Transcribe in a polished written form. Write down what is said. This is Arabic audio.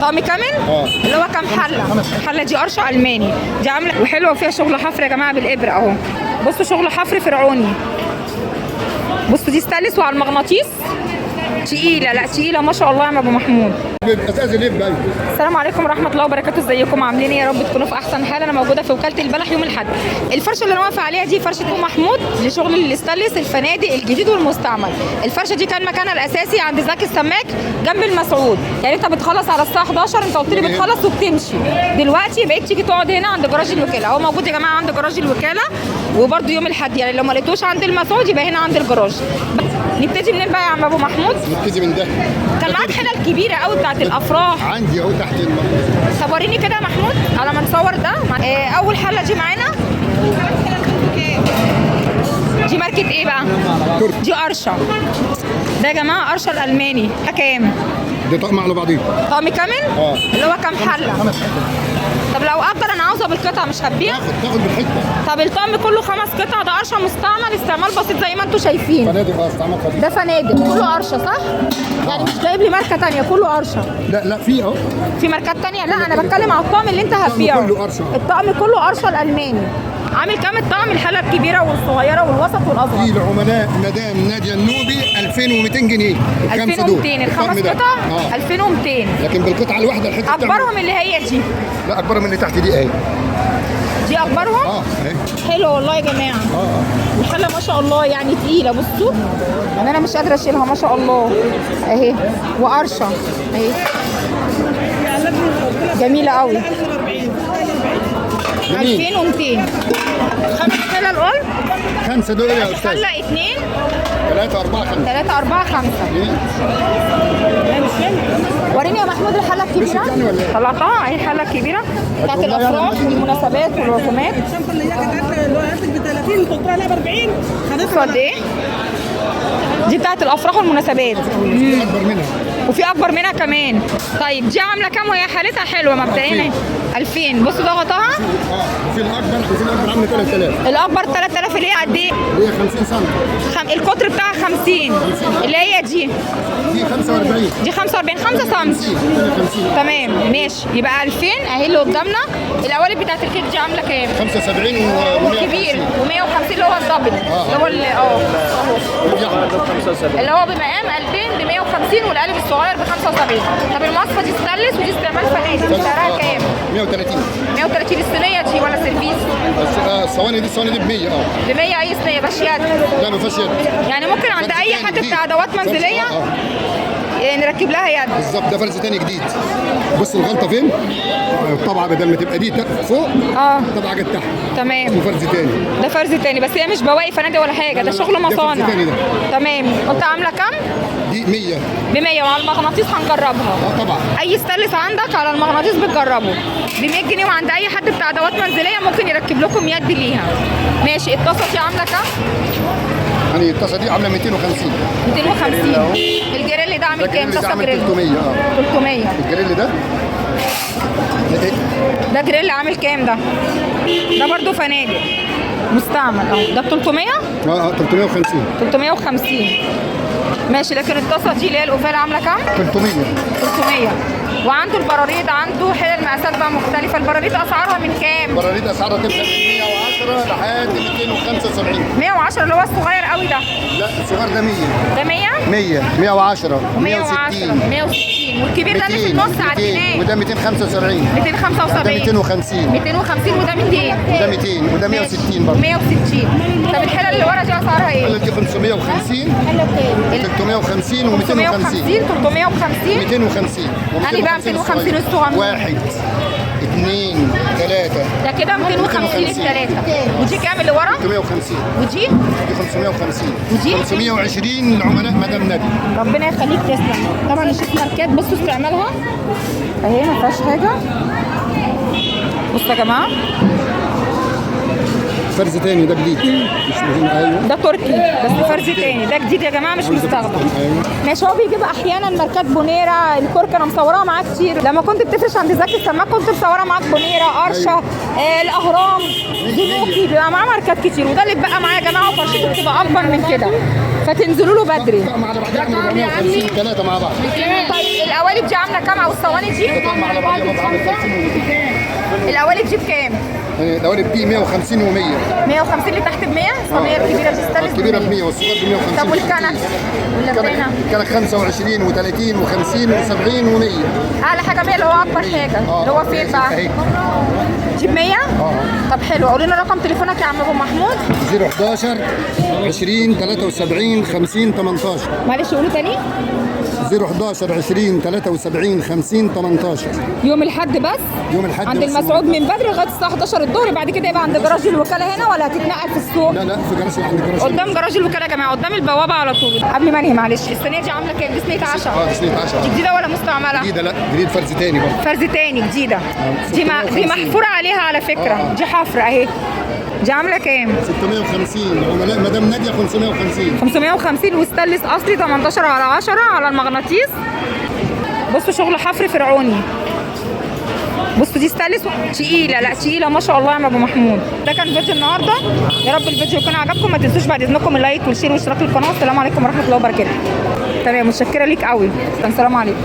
طقم كامل؟ اللي هو كام حله؟ الحله دي قرشه الماني، دي عامله وحلوه وفيها شغل حفر يا جماعه بالابره اهو. بصوا شغل حفر فرعوني. بصوا دي ستانلس وعلى المغناطيس. تقيله، لا تقيله ما شاء الله يا ابو محمود. السلام عليكم ورحمه الله وبركاته، ازيكم عاملين ايه؟ يا رب تكونوا في احسن حال. انا موجوده في وكاله البلح يوم الاحد. الفرشه اللي انا واقفه عليها دي فرشه ابو محمود لشغل الاستانلس الفنادق الجديد والمستعمل. الفرشه دي كان مكانها الاساسي عند زكي السماك جنب المسعود، يعني انت بتخلص على الساعه 11، انت قلت لي بتخلص وبتمشي. دلوقتي بقيت تيجي تقعد هنا عند جراج الوكاله، هو موجود يا جماعه عند جراج الوكاله، وبرده يوم الاحد يعني لو ما لقيتوش عند المسعود يبقى هنا عند الجراج. نبتدي منين بقى يا عم ابو محمود؟ نبتدي من ده. كان معاك حلل كبيره قوي بتاعت الافراح. عندي اهو تحت المطبخ. طب وريني كده يا محمود على ما نصور ده. اول حله دي معانا، دي ماركه ايه بقى؟ دي قرشه. ده يا جماعه قرشه الالماني. ده كام؟ ده طقم على بعضيه. طقم كامل؟ اللي هو كام حله؟ 5 حلل. طب لو اكتر انا عاوزه بالقطعه مش هتبيع؟ تاخد بالحته. طب الطقم كله 5 قطع، ده قرشه مستعمل استعمال بسيط زي ما انتم شايفين. فنادق استعمال خفيف. ده فنادق كله قرشه صح؟ يعني مش جايب لي ماركه ثانيه، كله قرشه. لا في اهو. في ماركات ثانيه؟ لا انا بتكلم على الطقم اللي انت هتبيعه. الطقم كله قرشه. الطقم كله قرشه الالماني. عامل كام الطقم؟ الحله الكبيره والصغيره والوسط والاصغر. في العملاء مدام ناديه النوبي 2200 جنيه. 2200 الخمس قطع 2200. لكن بالقطعه الواحده الحته اكبرهم اللي هي دي. لا اكبرهم اللي تحت دي اهي. دي اكبرهم؟ اهي. حلو والله يا جماعه. الحله ما شاء الله يعني تقيله. بصوا يعني انا مش قادره اشيلها ما شاء الله اهي، وقرشه اهي جميله قوي. 2200 5 حلل قول؟ 5 دول يا استاذ. حله 2 3 4 5 3 4 5. وريني يا محمود الحله الكبيره. طلعتها اهي الحله الكبيره بتاعت الافراح والمناسبات والرسومات. الشنطه اللي هي كانت هاتك ب 30 قلت لها ب 40 خدتها قد ايه؟ دي بتاعت الافراح والمناسبات. اكبر منها. وفي اكبر منها كمان. طيب دي عامله كام وهي حالتها حلوه مبدئيا؟ 2000. بصوا ده غطاها. وفي الاكبر عامله 3000. الاكبر 3000 اللي هي قد ايه؟ اللي هي 50 سم. القطر بتاعها 50 اللي هي دي 45. دي 45 5 سم. 50. تمام ماشي. يبقى 2000 اهي اللي قدامنا. القوالب بتاعت الكيك دي عامله كام؟ 75 والكبير و150 اللي هو الدبل اللي هو اللي هو بمقام 2000 ب 150 والقالب الصغير ب 75. طب المصفى دي ستانلس ودي استعمال فنادق سعرها كام؟ 130. 130. الصينيه دي ولا سيرفيس؟ الصواني دي ب 100. ب 100 اي صينيه بس يد؟ لا ما فيهاش يد. يعني ممكن عند اي حد بتاع ادوات منزليه نركب لها يد. بالظبط. ده فرز تاني جديد. بص الغلطه فين؟ الطبعه بدل ما تبقى دي فوق الطبعه جت تحت. تمام. وفرز تاني. ده فرز تاني بس هي مش بواقي فنادق ولا حاجه، ده شغل مصانع. تمام. قلت عامله كام؟ دي 100. ب 100 وعلى المغناطيس هنجربها. طبعا. اي ستانلس عندك على المغناطيس بتجربه ب 100 جنيه، وعند اي حد بتاع ادوات منزليه ممكن يركب لكم يد ليها. ماشي. الطاسه دي عامله كام؟ يعني الطاسه دي عامله 250. 250. الجريل ده عامل كام؟ طاسه جريل 300. 300. الجريل ده جريل عامل كام ده؟ ده برضو فنادق مستعمل اهو. ده ب 300؟ 350. 350 ماشي. لكن الطاسه دي اللي هي الاوفال عامله كام؟ 300. 300. وعنده البراريد، عنده حلل مقاسات بقى مختلفه. البراريد اسعارها من كام؟ البراريد اسعارها تبدا من 110 لحد 275. 110 اللي هو الصغير قوي ده؟ لا الصغير ده 100. ده 100؟ 110 160 160. والكبير ده اللي في النص عديناه. وده 275. 275. ده 250. 250 وده 200. وده 200 وده 160 برضه. 160. طب الحلل اللي ورا دي اسعارها ايه؟ الحلل دي 550. حلل كام؟ 350 و250. 350 350 250. يعني بقى 250 الصغير. 1 2 3. ده كده 250 الثلاثه. ودي كام اللي ورا؟ 350. ودي؟ دي 550. ودي؟ 520 العملاء مدام نادي. ربنا يخليك تسلم. طبعا نشوف ماركات. بصوا استعمالها اهي ما فيهاش حاجه. بصوا يا جماعه فرز تاني ده جديد. مش مهم. ايوه ده تركي بس فرز تاني. ده جديد يا جماعه مش مستخدم. ماشي. هو بيجيب احيانا ماركات بونيرا. الكركه انا مصوراها معاه كتير. لما كنت بتفرش عند زكي السماك كنت مصوره معاك بونيرا قرشه الاهرام زنوكي. بيبقى معاه ماركات كتير. وده اللي بقى معاه يا جماعه وفرشته بتبقى اكبر من كده فتنزلوا له بدري. مع بعض 450 3 مع بعض. طيب القوالب دي عامله كام او الصواني دي؟ قطعة على بعض عامل 50 القوالب دي بكام؟ القوالب دي 150 و100. 150 اللي تحت ب 100، الصينيه الكبيره بتستلس الكبيرة ب 100 والصغير ب 150. طب والكنك؟ واللبانه؟ كانت 25 و30 و50 و70 و100. اعلى حاجه 100 اللي هو اكبر حاجه اللي هو فين بقى؟ اهي دي ب 100؟ طب حلو، قولي لنا رقم تليفونك يا عم ابو محمود. 011 20 73 50 18. معلش قولوا تاني. 011 20 73 50 18. يوم الاحد بس؟ يوم الاحد عند بس. المسعود من بدري لغايه الساعه 11 الظهر، بعد كده يبقى عند جراج الوكاله هنا ولا هتتنقل في السوق؟ لا في جراج، عند جراج قدام جراج الوكاله يا جماعه، قدام البوابه على طول. قبل ما انهي معلش، الصينيه دي عامله كام؟ دي صينيه 10. دي صينية 10. جديده ولا مستعمله؟ جديدة، لا جديد فرز تاني برضه. فرز تاني جديده. دي دي 650. محفوره عليها على فكره. دي حفره اهي. دي عامله كام؟ 650. عملاء مدام ناديه 550. 550 وستانلس اصلي 18 على 10 على المغناطيس. بصوا شغل حفر فرعوني. بصوا دي ستانلس تقيله، لا تقيله ما شاء الله يا ابو محمود. ده كان فيديو النهارده، يا رب الفيديو يكون عجبكم. ما تنسوش بعد اذنكم اللايك والشير والاشتراك في القناه. السلام عليكم ورحمه الله وبركاته. تمام، متشكره ليك قوي. السلام عليكم.